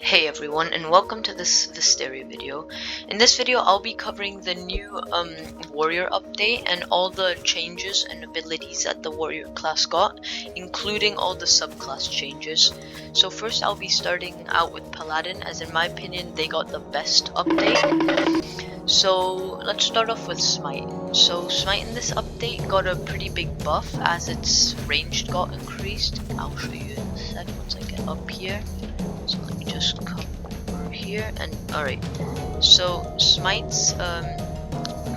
Hey everyone, and welcome to this Vesteria video. In this video I'll be covering the new warrior update and all the changes and abilities that the warrior class got, including all the subclass changes. So first I'll be starting out with Paladin, as in my opinion they got the best update. So let's start off with Smite. So Smite in this update got a pretty big buff as its range got increased. I'll show you in a sec once I get up here. So let me just come over here and alright. So Smite's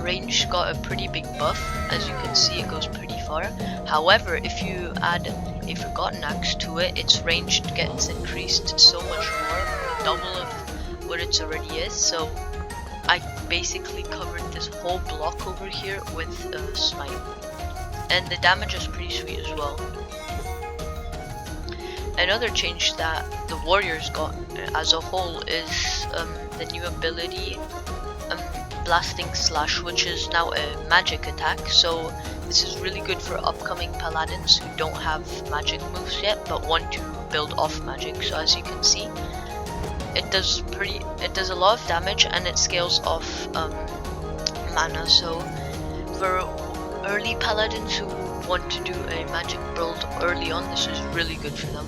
range got a pretty big buff. As you can see, it goes pretty far. However, if you add a Forgotten Axe to it, its range gets increased so much more, double of what it already is. So I basically covered this whole block over here with Smite, and the damage is pretty sweet as well. Another change that the warriors got as a whole is the new ability Blasting Slash, which is now a magic attack. So this is really good for upcoming paladins who don't have magic moves yet but want to build off magic. So as you can see, it does a lot of damage and it scales off mana. So for early paladins who want to do a magic build early on, this is really good for them.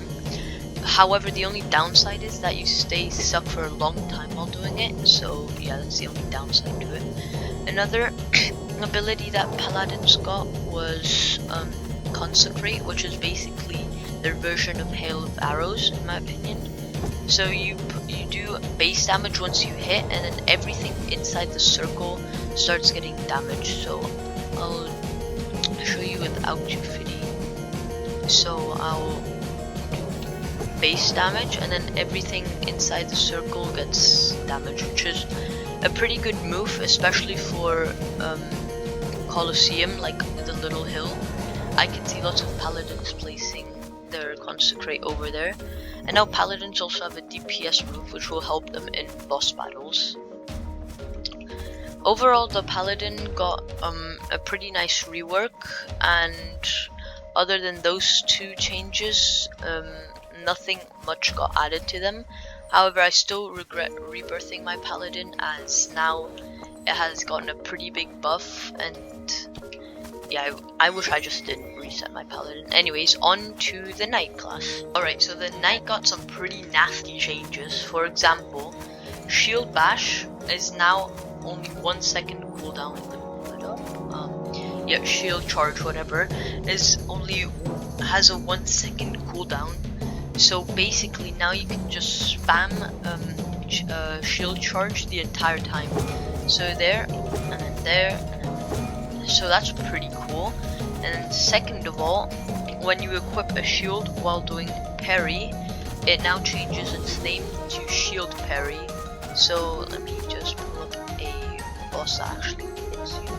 However, the only downside is that you stay stuck for a long time while doing it. So yeah, that's the only downside to it. Another ability that paladins got was Consecrate, which is basically their version of Hail of Arrows in my opinion. So you do base damage once you hit, and then everything inside the circle starts getting damaged. So I'll show you without you fitty. So I'll do base damage, and then everything inside the circle gets damaged, which is a pretty good move, especially for Colosseum, like the little hill. I can see lots of paladins placing their Consecrate over there. And now paladins also have a DPS move which will help them in boss battles. Overall, the paladin got a pretty nice rework, and other than those two changes, nothing much got added to them. However, I still regret rebirthing my paladin, as now it has gotten a pretty big buff, and yeah, I wish I just didn't reset my paladin. Anyways, on to the knight class. Alright, so the knight got some pretty nasty changes. For example, Shield Bash is now only 1 second cooldown. Yeah, Shield Charge, whatever, has a 1 second cooldown. So basically now you can just spam Shield Charge the entire time. So there, and then there. So that's pretty cool. And second of all, when you equip a shield while doing parry, it now changes its name to Shield Parry. So let me just pull up a boss that actually hits you.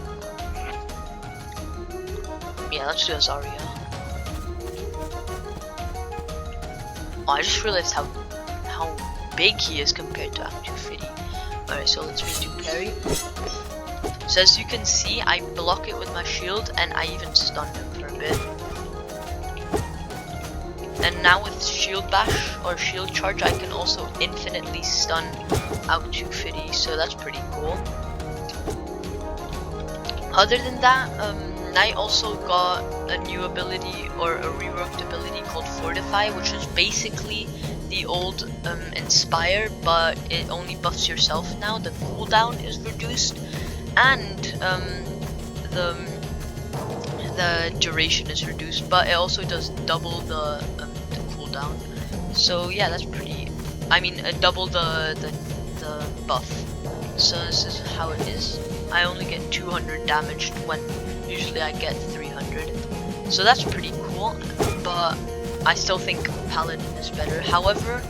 Yeah, let's do a Zarya. Oh, I just realized how big he is compared to Fitty. Alright, so let's redo parry. So as you can see, I block it with my shield, and I even stun him for a bit. And now with Shield Bash or Shield Charge, I can also infinitely stun out to Fitty, so that's pretty cool. Other than that, Knight also got a new ability, or a reworked ability called Fortify, which is basically the old Inspire, but it only buffs yourself now. The cooldown is reduced, and the duration is reduced, but it also does double the cooldown. So yeah, that's pretty. I mean, double the buff. So this is how it is. I only get 200 damage when usually I get 300. So that's pretty cool. But I still think Paladin is better. However,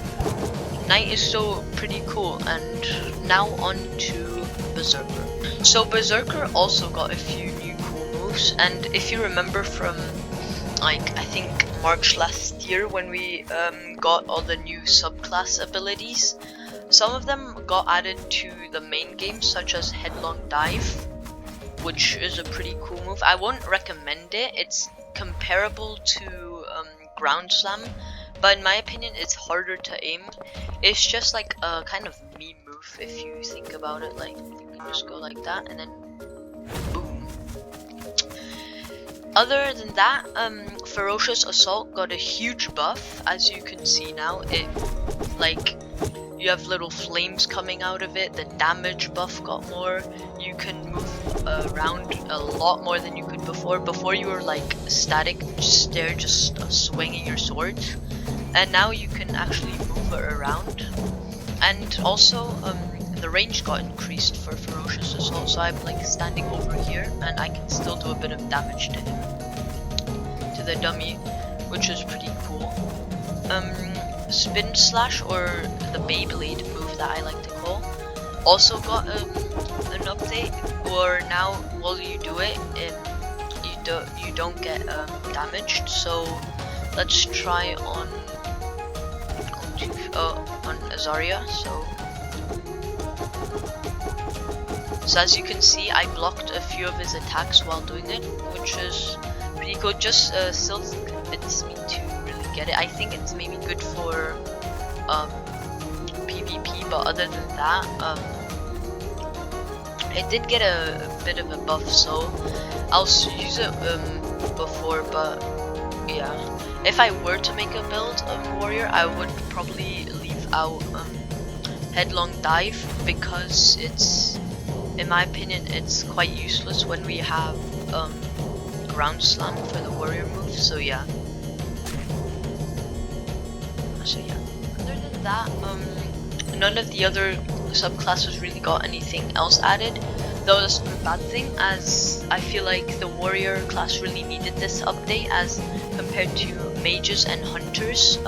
Knight is still pretty cool. And now on to Berserker. So Berserker also got a few new cool moves, and if you remember from I think March last year when we got all the new subclass abilities, some of them got added to the main game, such as Headlong Dive, which is a pretty cool move. I won't recommend it. It's comparable to Ground Slam, but in my opinion it's harder to aim. It's just like a kind of meme move if you think about it. Like you can just go like that and then boom. Other than that, Ferocious Assault got a huge buff. As you can see now, it like you have little flames coming out of it. The damage buff got more. You can move around a lot more than you could before. Before you were like static, just there, just swinging your swords, and now you can actually move it around. And also, the range got increased for Ferocious Assault, so I'm like standing over here, and I can still do a bit of damage to him, to the dummy, which is pretty cool. Spin Slash, or the Beyblade move that I like to call, also got an update, or now while you do it, you don't get damaged. So let's try on Azaria. So as you can see, I blocked a few of his attacks while doing it, which is pretty cool. Just still doesn't convince me to really get it. I think it's maybe good for PvP, but other than that, it did get a bit of a buff, so I'll use it before. But yeah, if I were to make a build of Warrior, I would probably leave out Headlong Dive, because it's, in my opinion, it's quite useless when we have Ground Slam for the Warrior move. So yeah. Other than that, none of the other subclasses really got anything else added, though that's not a bad thing, as I feel like the Warrior class really needed this update, as compared to Mages and Hunters.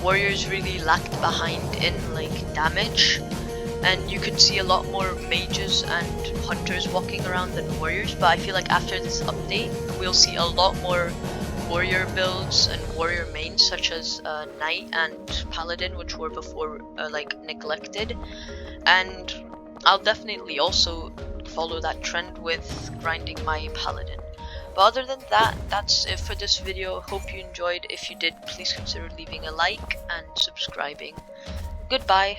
Warriors really lagged behind in like damage, and you could see a lot more Mages and Hunters walking around than Warriors. But I feel like after this update, we'll see a lot more Warrior builds and Warrior mains, such as Knight and Paladin, which were before like neglected. And I'll definitely also follow that trend with grinding my Paladin. But other than that, that's it for this video. Hope you enjoyed. If you did, please consider leaving a like and subscribing. Goodbye.